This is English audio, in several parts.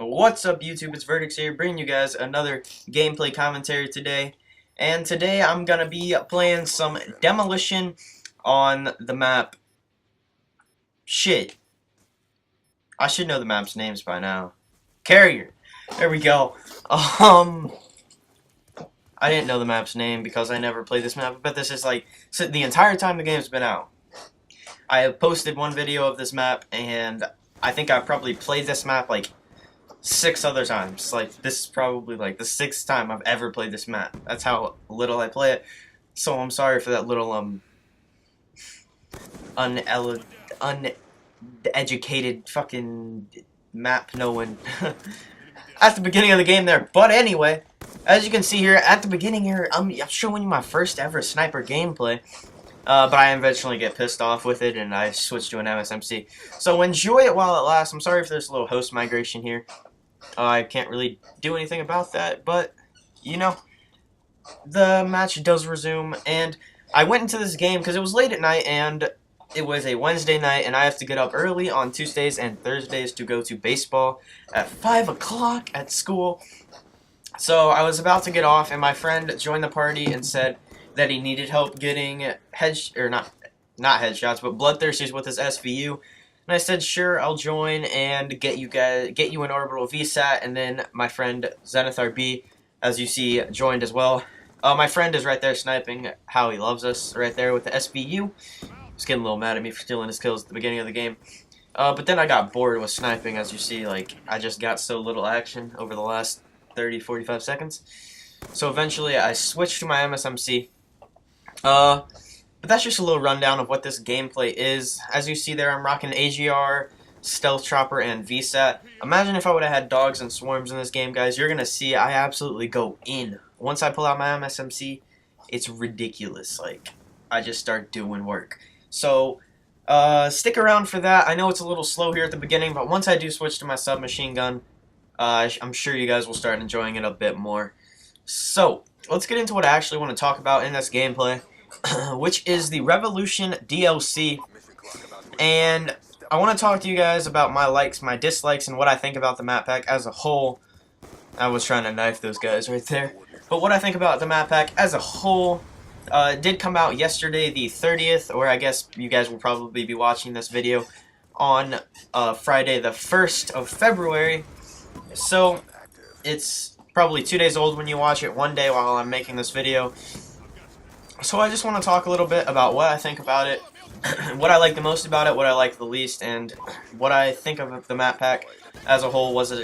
What's up, YouTube? It's Vertex here, bringing you guys another gameplay commentary today. And today I'm gonna be playing some Demolition on the map. Shit. I should know the map's names by now. Carrier. There we go. I didn't know the map's name because I never played this map, but this is like the entire time the game's been out. I have posted one video of this map, and I think I probably played this map like 6 other times. Like, this is probably like the 6th time I've ever played this map. That's how little I play it. So I'm sorry for that little uneducated fucking map knowing at the beginning of the game there. But anyway, as you can see here at the beginning here, I'm showing you my first ever sniper gameplay. But I eventually get pissed off with it, and I switch to an MSMC. So enjoy it while it lasts. I'm sorry for this little host migration here. I can't really do anything about that, but, you know, the match does resume, and I went into this game because it was late at night, and it was a Wednesday night, and I have to get up early on Tuesdays and Thursdays to go to baseball at 5 o'clock at school. So I was about to get off, and my friend joined the party and said that he needed help getting not headshots, but bloodthirsties with his SVU. And I said, sure, I'll join and get you an orbital VSAT. And then my friend Zenithar B, as you see, joined as well. My friend is right there sniping how he loves us right there with the SVU. He's getting a little mad at me for stealing his kills at the beginning of the game. But then I got bored with sniping, as you see. Like, I just got so little action over the last 30-45 seconds. So eventually I switched to my MSMC. But that's just a little rundown of what this gameplay is. As you see there, I'm rocking AGR, Stealth Chopper, and VSAT. Imagine if I would have had dogs and swarms in this game, guys. You're going to see I absolutely go in. Once I pull out my MSMC, it's ridiculous. Like, I just start doing work. So, stick around for that. I know it's a little slow here at the beginning, but once I do switch to my submachine gun, I'm sure you guys will start enjoying it a bit more. So, let's get into what I actually want to talk about in this gameplay. Which is the Revolution DLC, and I want to talk to you guys about my likes, my dislikes, and what I think about the map pack as a whole. I was trying to knife those guys right there, but what I think about the map pack as a whole. It did come out yesterday, the 30th, or I guess you guys will probably be watching this video on Friday the 1st of February, so it's probably 2 days old when you watch it, 1 day while I'm making this video. So I just want to talk a little bit about what I think about it, what I like the most about it, what I like the least, and what I think of the map pack as a whole. Was it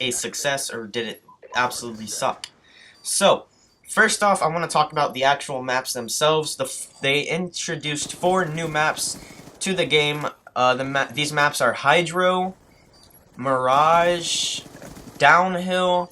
a success, or did it absolutely suck? So, first off, I want to talk about the actual maps themselves. They introduced 4 new maps to the game. These maps are Hydro, Mirage, Downhill,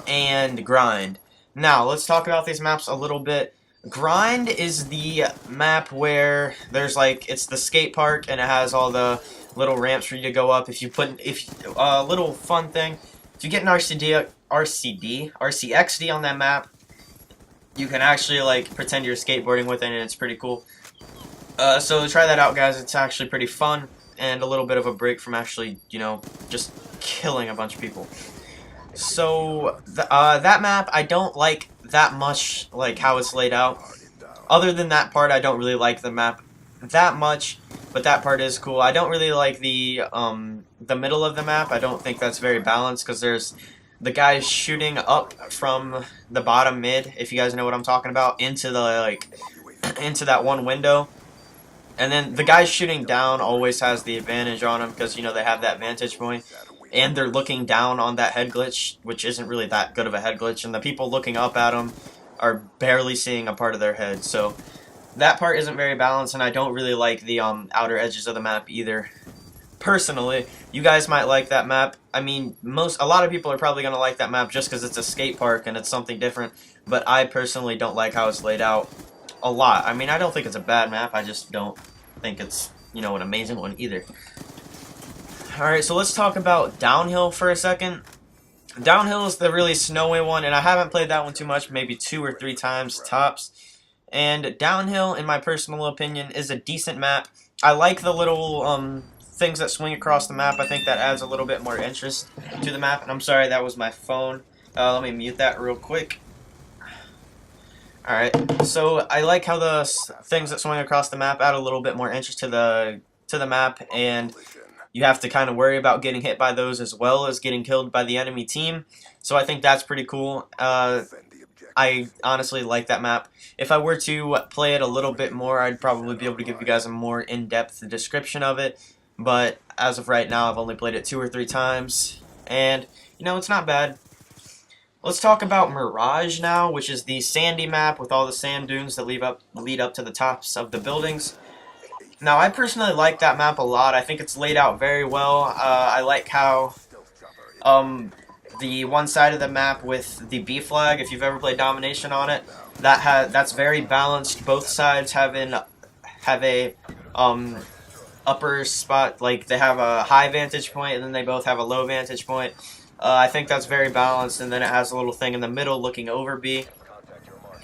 and Grind. Now, let's talk about these maps a little bit. Grind is the map where there's like, it's the skate park, and it has all the little ramps for you to go up. Little fun thing, if you get an RCXD on that map, you can actually like pretend you're skateboarding with it, and it's pretty cool. So try that out, guys. It's actually pretty fun, and a little bit of a break from actually, you know, just killing a bunch of people. So, that map, I don't like that much, like, how it's laid out. Other than that part, I don't really like the map that much, but that part is cool. I don't really like the middle of the map. I don't think that's very balanced, because there's the guys shooting up from the bottom mid, if you guys know what I'm talking about, into the, like, into that one window. And then the guys shooting down always has the advantage on them, because, you know, they have that vantage point. And they're looking down on that head glitch, which isn't really that good of a head glitch, and the people looking up at them are barely seeing a part of their head. So that part isn't very balanced, and I don't really like the outer edges of the map either. Personally, you guys might like that map. I mean, a lot of people are probably going to like that map just because it's a skate park and it's something different, but I personally don't like how it's laid out a lot. I mean, I don't think it's a bad map, I just don't think it's, you know, an amazing one either. Alright, so let's talk about Downhill for a second. Downhill is the really snowy one, and I haven't played that one too much, maybe 2 or 3 times tops. And Downhill, in my personal opinion, is a decent map. I like the little things that swing across the map. I think that adds a little bit more interest to the map. And I'm sorry, that was my phone. Let me mute that real quick. Alright, so I like how the things that swing across the map add a little bit more interest to the map, and you have to kind of worry about getting hit by those as well as getting killed by the enemy team. So I think that's pretty cool. I honestly like that map. If I were to play it a little bit more, I'd probably be able to give you guys a more in-depth description of it. But as of right now, I've only played it 2 or 3 times, and you know, it's not bad. Let's talk about Mirage now, which is the sandy map with all the sand dunes that lead up to the tops of the buildings. Now, I personally like that map a lot. I think it's laid out very well. I like how the one side of the map with the B flag, if you've ever played Domination on it, that's very balanced. Both sides have a upper spot, like they have a high vantage point, and then they both have a low vantage point. I think that's very balanced, and then it has a little thing in the middle looking over B.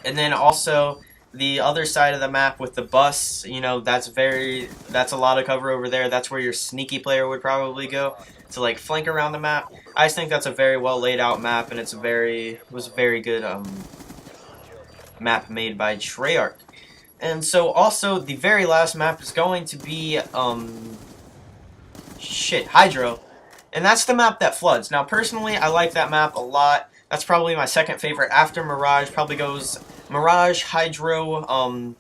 And then also the other side of the map with the bus, you know, that's a lot of cover over there. That's where your sneaky player would probably go to like flank around the map. I just think that's a very well laid out map, and it was a very good map made by Treyarch. And so also the very last map is going to be Hydro. And that's the map that floods. Now, personally, I like that map a lot. That's probably my second favorite after Mirage. Probably goes Mirage, Hydro,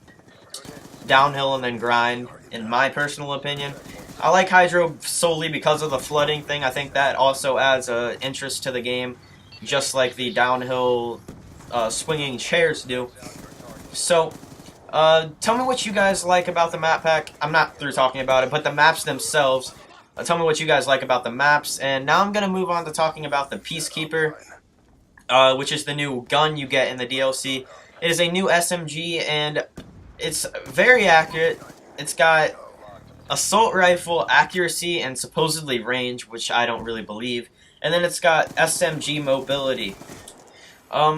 Downhill, and then Grind, in my personal opinion. I like Hydro solely because of the flooding thing. I think that also adds interest to the game, just like the Downhill swinging chairs do. So, tell me what you guys like about the map pack. I'm not through talking about it, but the maps themselves. Tell me what you guys like about the maps. And now I'm going to move on to talking about the Peacekeeper, which is the new gun you get in the DLC. It is a new SMG, and it's very accurate. It's got assault rifle accuracy and supposedly range, which I don't really believe. And then it's got SMG mobility.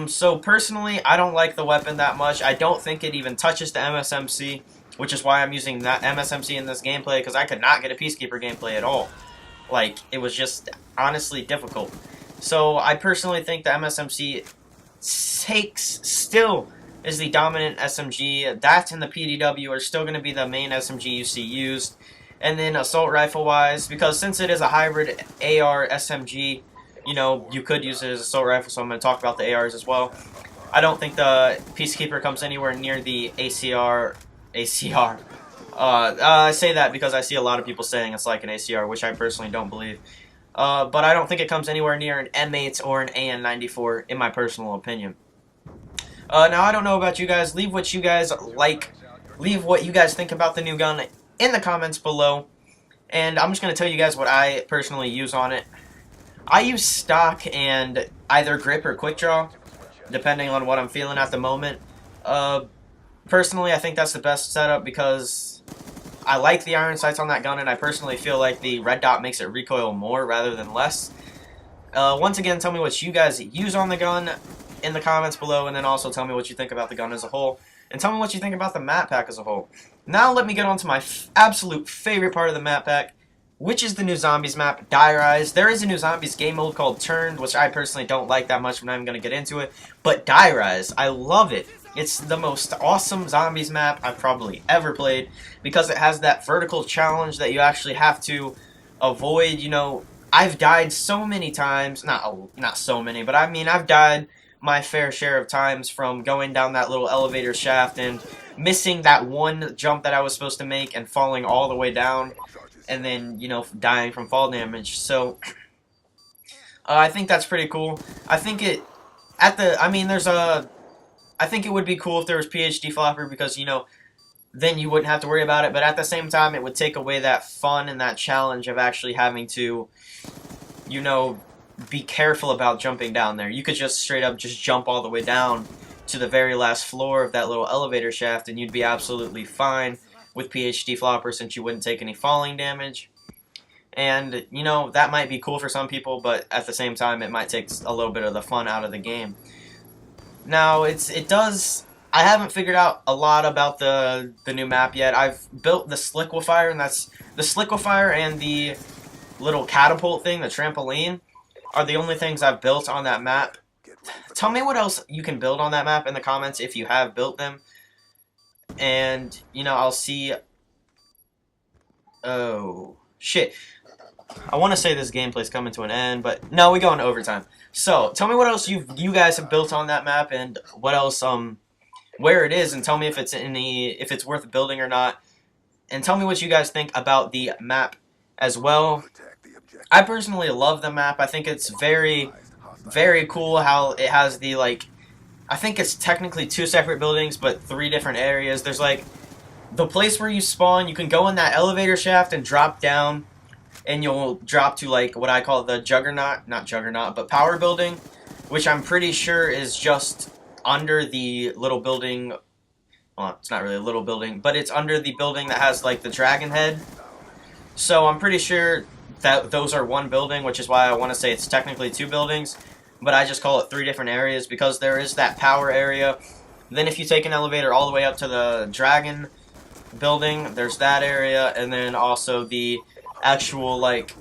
So personally, I don't like the weapon that much. I don't think it even touches the MSMC, which is why I'm using that MSMC in this gameplay, because I could not get a Peacekeeper gameplay at all. Like, it was just honestly difficult. So I personally think the MSMC still is the dominant SMG. That and the PDW are still going to be the main SMG you see used. And then assault rifle wise, because since it is a hybrid AR SMG, you know, you could use it as assault rifle, so I'm going to talk about the ARs as well. I don't think the Peacekeeper comes anywhere near the ACR. I say that because I see a lot of people saying it's like an ACR, which I personally don't believe. But I don't think it comes anywhere near an M8 or an AN94, in my personal opinion. Now, I don't know about you guys. Leave what you guys like. Leave what you guys think about the new gun in the comments below. And I'm just going to tell you guys what I personally use on it. I use stock and either grip or quick draw, depending on what I'm feeling at the moment. Personally, I think that's the best setup because I like the iron sights on that gun, and I personally feel like the red dot makes it recoil more rather than less. Once again, tell me what you guys use on the gun in the comments below, and then also tell me what you think about the gun as a whole, and tell me what you think about the map pack as a whole. Now let me get on to my absolute favorite part of the map pack, which is the new Zombies map, Die Rise. There is a new Zombies game mode called Turned, which I personally don't like that much. I'm not even going to get into it, but Die Rise, I love it. It's the most awesome Zombies map I've probably ever played because it has that vertical challenge that you actually have to avoid. You know, I've died so many times, not so many, but I mean I've died my fair share of times from going down that little elevator shaft and missing that one jump that I was supposed to make and falling all the way down and then, you know, dying from fall damage. So I think that's pretty cool. I think I think it would be cool if there was PhD Flopper because, you know, then you wouldn't have to worry about it. But at the same time, it would take away that fun and that challenge of actually having to, you know, be careful about jumping down there. You could just straight up just jump all the way down to the very last floor of that little elevator shaft and you'd be absolutely fine with PhD Flopper since you wouldn't take any falling damage. And, you know, that might be cool for some people, but at the same time, it might take a little bit of the fun out of the game. Now, I haven't figured out a lot about the new map yet. I've built the Sliquifier, and that's The Sliquifier and the little catapult thing, the trampoline, are the only things I've built on that map. Tell me what else you can build on that map in the comments if you have built them. And, you know, I'll see... Oh, shit. I want to say this gameplay's coming to an end, but no, we go into overtime. So, tell me what else you guys have built on that map, and what else, where it is, and tell me if it's worth building or not. And tell me what you guys think about the map as well. I personally love the map. I think it's very, very cool how it has the, like, I think it's technically 2 separate buildings, but 3 different areas. There's, like, the place where you spawn, you can go in that elevator shaft and drop down, and you'll drop to, like, what I call the Juggernaut, not Juggernaut, but Power Building, which I'm pretty sure is just under the little building. Well, it's not really a little building, but it's under the building that has, like, the dragon head. So I'm pretty sure that those are one building, which is why I want to say it's technically 2 buildings, but I just call it 3 different areas because there is that power area. Then if you take an elevator all the way up to the dragon building, there's that area, and then also the actual, like,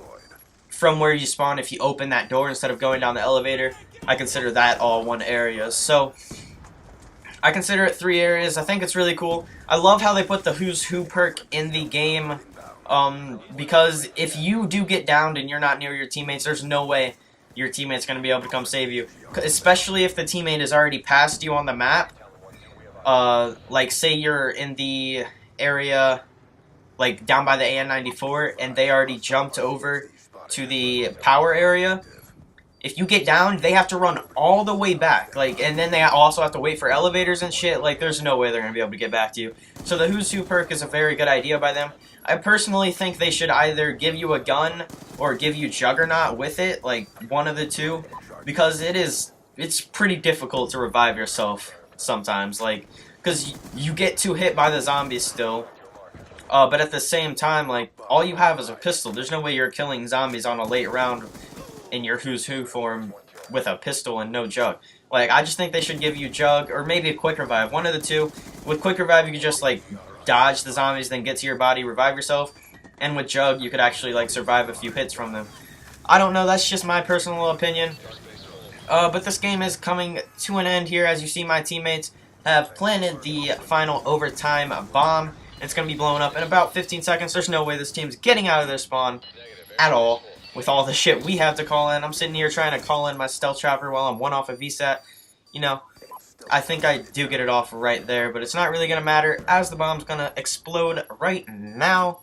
from where you spawn, if you open that door instead of going down the elevator, I consider that all one area. So I consider it 3 areas. I think it's really cool. I love how they put the Who's Who perk in the game, because if you do get downed and you're not near your teammates, there's no way your teammate's going to be able to come save you. Especially if the teammate has already passed you on the map. Like, say you're in the area, like, down by the AN-94, and they already jumped over to the power area. If you get down, they have to run all the way back, like, and then they also have to wait for elevators and shit. Like, there's no way they're gonna be able to get back to you. So the Who's Who perk is a very good idea by them. I personally think they should either give you a gun or give you Juggernaut with it, like one of the two, because it's pretty difficult to revive yourself sometimes, like, because you get too hit by the zombies still. But at the same time, like, all you have is a pistol. There's no way you're killing zombies on a late round in your Who's Who form with a pistol and no Jug. Like, I just think they should give you Jug, or maybe a Quick Revive. One of the two. With Quick Revive, you could just, like, dodge the zombies, then get to your body, revive yourself. And with Jug, you could actually, like, survive a few hits from them. I don't know, that's just my personal opinion. But this game is coming to an end here. As you see, my teammates have planted the final overtime bomb. It's going to be blown up in about 15 seconds. There's no way this team's getting out of their spawn at all with all the shit we have to call in. I'm sitting here trying to call in my stealth chopper while I'm 1 off a VSAT. You know, I think I do get it off right there, but it's not really going to matter as the bomb's going to explode right now.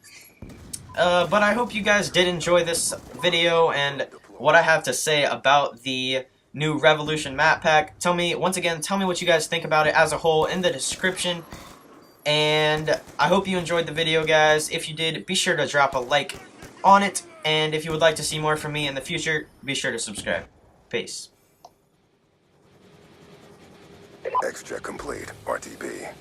But I hope you guys did enjoy this video and what I have to say about the new Revolution map pack. Tell me, once again, tell me what you guys think about it as a whole in the description. And I hope you enjoyed the video, guys. If you did, be sure to drop a like on it. And if you would like to see more from me in the future, be sure to subscribe. Peace. X-check complete. RTB.